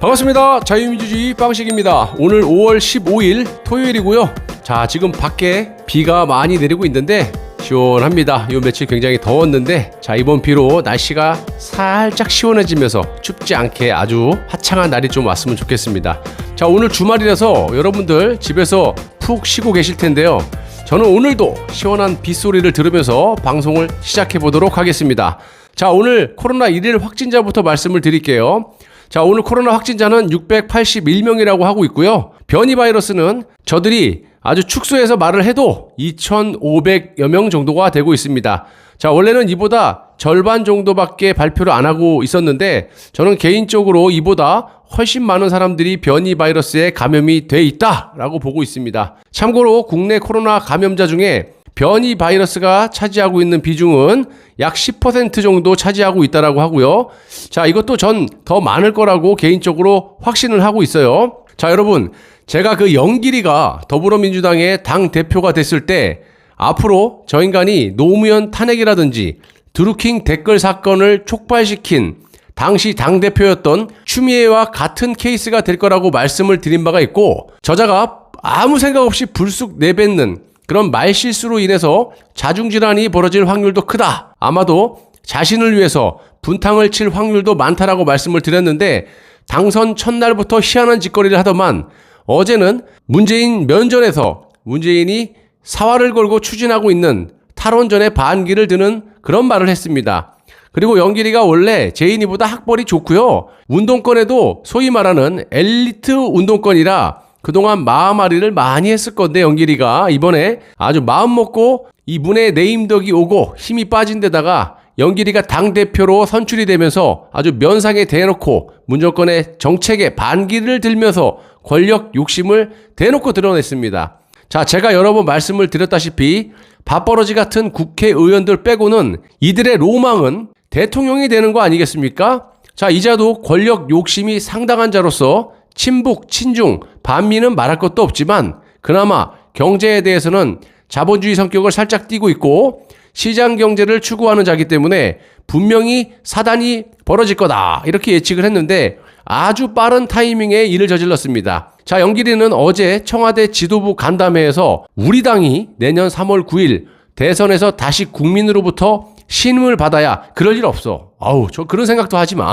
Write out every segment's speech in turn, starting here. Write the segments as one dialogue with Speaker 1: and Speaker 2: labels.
Speaker 1: 반갑습니다. 자유민주주의 빵식입니다. 오늘 5월 15일 토요일이고요. 자, 지금 밖에 비가 많이 내리고 있는데 시원합니다. 이 며칠 굉장히 더웠는데 자, 이번 비로 날씨가 살짝 시원해지면서 춥지 않게 아주 화창한 날이 좀 왔으면 좋겠습니다. 자, 오늘 주말이라서 여러분들 집에서 푹 쉬고 계실 텐데요. 저는 오늘도 시원한 빗소리를 들으면서 방송을 시작해 보도록 하겠습니다. 자, 오늘 코로나 1일 확진자부터 말씀을 드릴게요. 자, 오늘 코로나 확진자는 681명이라고 하고 있고요. 변이 바이러스는 저들이 아주 축소해서 말을 해도 2,500여 명 정도가 되고 있습니다. 자, 원래는 이보다 절반 정도밖에 발표를 안 하고 있었는데 저는 개인적으로 이보다 훨씬 많은 사람들이 변이 바이러스에 감염이 돼 있다라고 보고 있습니다. 참고로 국내 코로나 감염자 중에 변이 바이러스가 차지하고 있는 비중은 약 10% 정도 차지하고 있다라고 하고요. 자, 이것도 전 더 많을 거라고 개인적으로 확신을 하고 있어요. 자, 여러분, 제가 그 영길이가 더불어민주당의 당 대표가 됐을 때 앞으로 저 인간이 노무현 탄핵이라든지 드루킹 댓글 사건을 촉발시킨 당시 당대표였던 추미애와 같은 케이스가 될 거라고 말씀을 드린 바가 있고, 저자가 아무 생각 없이 불쑥 내뱉는 그런 말실수로 인해서 자중질환이 벌어질 확률도 크다. 아마도 자신을 위해서 분탕을 칠 확률도 많다라고 말씀을 드렸는데 당선 첫날부터 희한한 짓거리를 하더만 어제는 문재인 면전에서 문재인이 사활을 걸고 추진하고 있는 탈원전에 반기를 드는 그런 말을 했습니다. 그리고 영길이가 원래 제인이보다 학벌이 좋고요. 운동권에도 소위 말하는 엘리트 운동권이라 그동안 마음앓이를 많이 했을 건데 영길이가 이번에 아주 마음 먹고 이 문에 내임덕이 오고 힘이 빠진 데다가 영길이가 당대표로 선출이 되면서 아주 면상에 대놓고 문정권의 정책에 반기를 들면서 권력 욕심을 대놓고 드러냈습니다. 자, 제가 여러 번 말씀을 드렸다시피 밥버러지 같은 국회의원들 빼고는 이들의 로망은 대통령이 되는 거 아니겠습니까? 자, 이자도 권력 욕심이 상당한 자로서 친북, 친중, 반미는 말할 것도 없지만 그나마 경제에 대해서는 자본주의 성격을 살짝 띠고 있고 시장 경제를 추구하는 자이기 때문에 분명히 사단이 벌어질 거다 이렇게 예측을 했는데 아주 빠른 타이밍에 일을 저질렀습니다. 자, 영길이는 어제 청와대 지도부 간담회에서 우리 당이 내년 3월 9일 대선에서 다시 국민으로부터 신임을 받아야 그럴 일 없어. 저 그런 생각도 하지 마.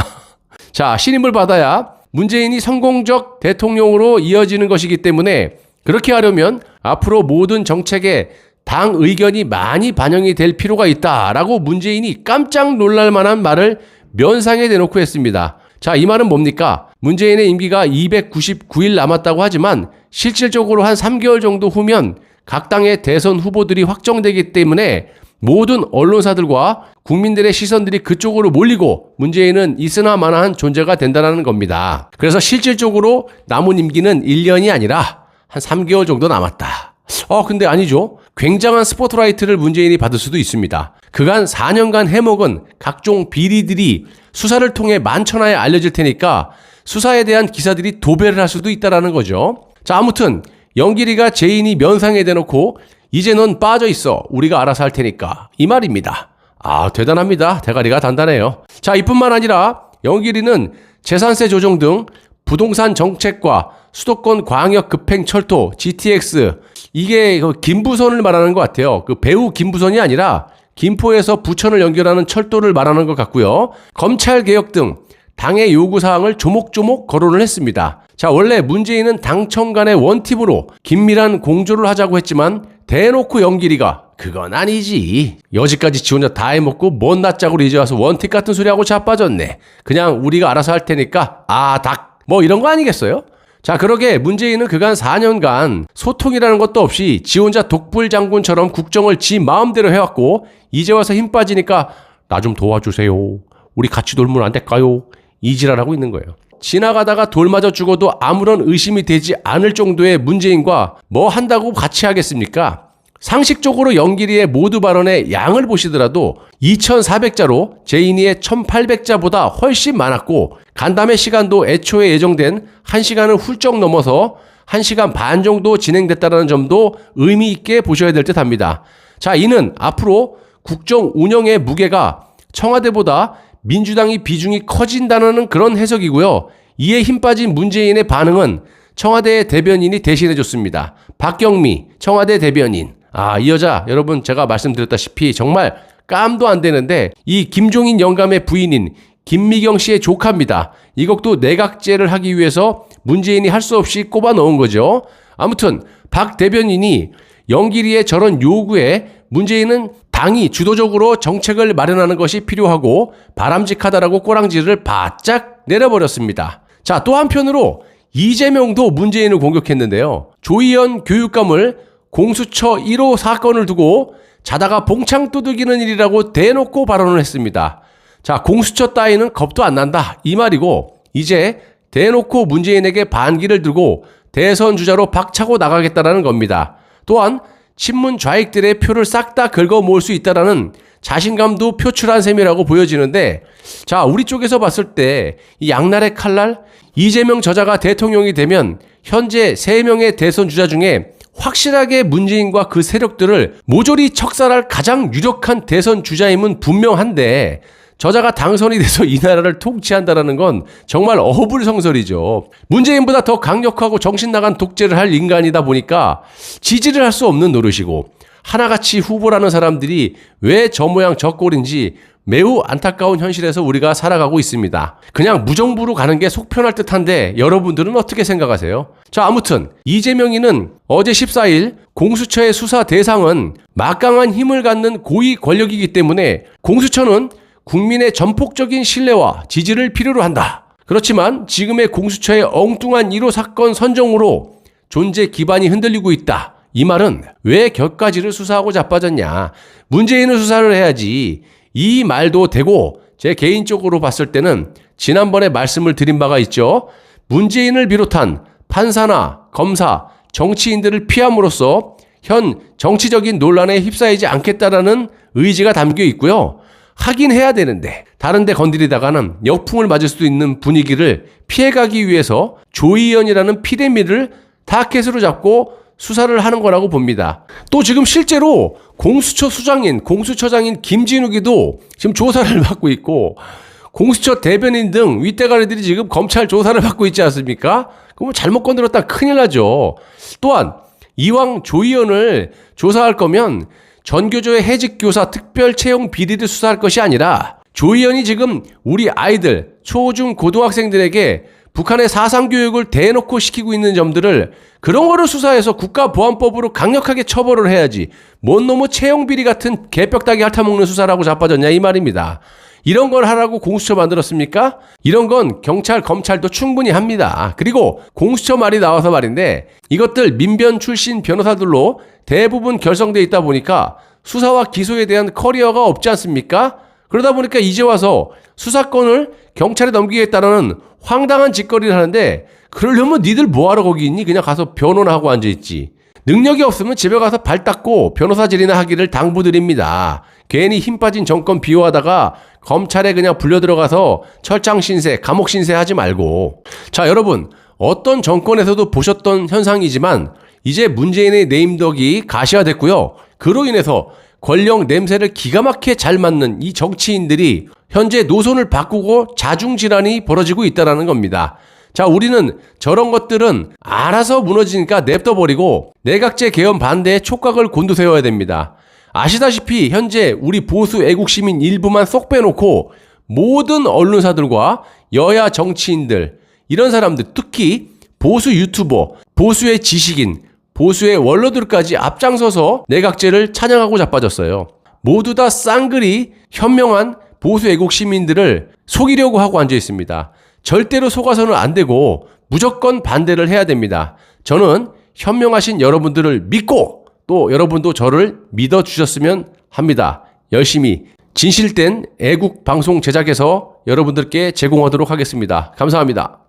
Speaker 1: 자, 신임을 받아야 문재인이 성공적 대통령으로 이어지는 것이기 때문에 그렇게 하려면 앞으로 모든 정책에 당 의견이 많이 반영이 될 필요가 있다라고 문재인이 깜짝 놀랄 만한 말을 면상에 대놓고 했습니다. 자, 이 말은 뭡니까? 문재인의 임기가 299일 남았다고 하지만 실질적으로 한 3개월 정도 후면 각 당의 대선 후보들이 확정되기 때문에 모든 언론사들과 국민들의 시선들이 그쪽으로 몰리고 문재인은 있으나 마나한 존재가 된다는 겁니다. 그래서 실질적으로 남은 임기는 1년이 아니라 한 3개월 정도 남았다. 근데 아니죠. 굉장한 스포트라이트를 문재인이 받을 수도 있습니다. 그간 4년간 해먹은 각종 비리들이 수사를 통해 만천하에 알려질 테니까 수사에 대한 기사들이 도배를 할 수도 있다는 거죠. 자, 아무튼 영길이가 제인이 면상에 대놓고 이제 넌 빠져 있어. 우리가 알아서 할 테니까. 이 말입니다. 대단합니다. 대가리가 단단해요. 자, 이뿐만 아니라 영길이는 재산세 조정 등 부동산 정책과 수도권 광역 급행 철도 GTX 이게 김부선을 말하는 것 같아요. 그 배우 김부선이 아니라 김포에서 부천을 연결하는 철도를 말하는 것 같고요. 검찰 개혁 등 당의 요구사항을 조목조목 거론을 했습니다. 자, 원래 문재인은 당청 간의 원팀으로 긴밀한 공조를 하자고 했지만 대놓고 영길이가 그건 아니지. 여지까지 지 혼자 다 해먹고 뭔 낯짝으로 이제 와서 원팀 같은 소리하고 자빠졌네. 그냥 우리가 알아서 할 테니까 뭐 이런 거 아니겠어요? 자, 그러게 문재인은 그간 4년간 소통이라는 것도 없이 지 혼자 독불장군처럼 국정을 지 마음대로 해왔고 이제 와서 힘 빠지니까 나 좀 도와주세요. 우리 같이 놀면 안 될까요? 이지랄하고 있는 거예요. 지나가다가 돌 맞아 죽어도 아무런 의심이 되지 않을 정도의 문재인과 뭐 한다고 같이 하겠습니까? 상식적으로 영길이의 모두 발언의 양을 보시더라도 2,400자로 제인이의 1,800자보다 훨씬 많았고 간담회 시간도 애초에 예정된 1시간을 훌쩍 넘어서 1시간 반 정도 진행됐다는 점도 의미 있게 보셔야 될 듯합니다. 자, 이는 앞으로 국정 운영의 무게가 청와대보다 민주당이 비중이 커진다는 그런 해석이고요. 이에 힘 빠진 문재인의 반응은 청와대 대변인이 대신해줬습니다. 박경미 청와대 대변인. 이 여자 여러분 제가 말씀드렸다시피 정말 깜도 안 되는데 이 김종인 영감의 부인인 김미경 씨의 조카입니다. 이것도 내각제를 하기 위해서 문재인이 할 수 없이 꼽아 넣은 거죠. 아무튼 박 대변인이 영길이의 저런 요구에 문재인은 당이 주도적으로 정책을 마련하는 것이 필요하고 바람직하다라고 꼬랑지를 바짝 내려버렸습니다. 자, 또 한편으로 이재명도 문재인을 공격했는데요. 조희연 교육감을 공수처 1호 사건을 두고 자다가 봉창 두들기는 일이라고 대놓고 발언을 했습니다. 자, 공수처 따위는 겁도 안 난다 이 말이고 이제 대놓고 문재인에게 반기를 들고 대선 주자로 박차고 나가겠다라는 겁니다. 또한 친문 좌익들의 표를 싹 다 긁어 모을 수 있다라는 자신감도 표출한 셈이라고 보여지는데 자, 우리 쪽에서 봤을 때 이 양날의 칼날 이재명 저자가 대통령이 되면 현재 3명의 대선 주자 중에 확실하게 문재인과 그 세력들을 모조리 척살할 가장 유력한 대선 주자임은 분명한데 저자가 당선이 돼서 이 나라를 통치한다는 건 정말 어불성설이죠. 문재인보다 더 강력하고 정신 나간 독재를 할 인간이다 보니까 지지를 할 수 없는 노릇이고 하나같이 후보라는 사람들이 왜 저 모양 저 꼴인지 매우 안타까운 현실에서 우리가 살아가고 있습니다. 그냥 무정부로 가는 게 속 편할 듯한데 여러분들은 어떻게 생각하세요? 자, 아무튼 이재명이는 어제 14일 공수처의 수사 대상은 막강한 힘을 갖는 고위 권력이기 때문에 공수처는 국민의 전폭적인 신뢰와 지지를 필요로 한다. 그렇지만 지금의 공수처의 엉뚱한 1호 사건 선정으로 존재 기반이 흔들리고 있다. 이 말은 왜 곁가지를 수사하고 자빠졌냐. 문재인을 수사를 해야지. 이 말도 되고 제 개인적으로 봤을 때는 지난번에 말씀을 드린 바가 있죠. 문재인을 비롯한 판사나 검사, 정치인들을 피함으로써 현 정치적인 논란에 휩싸이지 않겠다라는 의지가 담겨 있고요. 하긴 해야 되는데 다른 데 건드리다가는 역풍을 맞을 수도 있는 분위기를 피해가기 위해서 조희연이라는 피대미를 타켓으로 잡고 수사를 하는 거라고 봅니다. 또 지금 실제로 공수처 수장인, 공수처장인 김진욱이도 지금 조사를 받고 있고 공수처 대변인 등 윗대가리들이 지금 검찰 조사를 받고 있지 않습니까? 그럼 잘못 건드렸다 큰일 나죠. 또한 이왕 조희연을 조사할 거면 전교조의 해직교사 특별 채용 비리를 수사할 것이 아니라 조희연이 지금 우리 아이들, 초, 중, 고등학생들에게 북한의 사상교육을 대놓고 시키고 있는 점들을 그런 거를 수사해서 국가보안법으로 강력하게 처벌을 해야지 뭔 놈의 채용비리 같은 개벽다기 핥아먹는 수사라고 자빠졌냐 이 말입니다. 이런 걸 하라고 공수처 만들었습니까? 이런 건 경찰, 검찰도 충분히 합니다. 그리고 공수처 말이 나와서 말인데 이것들 민변 출신 변호사들로 대부분 결성돼 있다 보니까 수사와 기소에 대한 커리어가 없지 않습니까? 그러다 보니까 이제 와서 수사권을 경찰에 넘기겠다는 황당한 짓거리를 하는데 그러려면 니들 뭐하러 거기 있니? 그냥 가서 변호나 하고 앉아있지. 능력이 없으면 집에 가서 발 닦고 변호사질이나 하기를 당부드립니다. 괜히 힘 빠진 정권 비호하다가 검찰에 그냥 불려 들어가서 철장 신세, 감옥 신세 하지 말고. 자, 여러분 어떤 정권에서도 보셨던 현상이지만 이제 문재인의 네임덕이 가시화됐고요. 그로 인해서 권력 냄새를 기가 막히게 잘 맡는 이 정치인들이 현재 노선을 바꾸고 자중질환이 벌어지고 있다는 겁니다. 자, 우리는 저런 것들은 알아서 무너지니까 냅둬버리고 내각제 개헌 반대에 촉각을 곤두세워야 됩니다. 아시다시피 현재 우리 보수 애국시민 일부만 쏙 빼놓고 모든 언론사들과 여야 정치인들 이런 사람들 특히 보수 유튜버, 보수의 지식인, 보수의 원로들까지 앞장서서 내각제를 찬양하고 자빠졌어요. 모두 다 쌍그리 현명한 보수 애국 시민들을 속이려고 하고 앉아 있습니다. 절대로 속아서는 안 되고 무조건 반대를 해야 됩니다. 저는 현명하신 여러분들을 믿고 또 여러분도 저를 믿어주셨으면 합니다. 열심히 진실된 애국 방송 제작해서 여러분들께 제공하도록 하겠습니다. 감사합니다.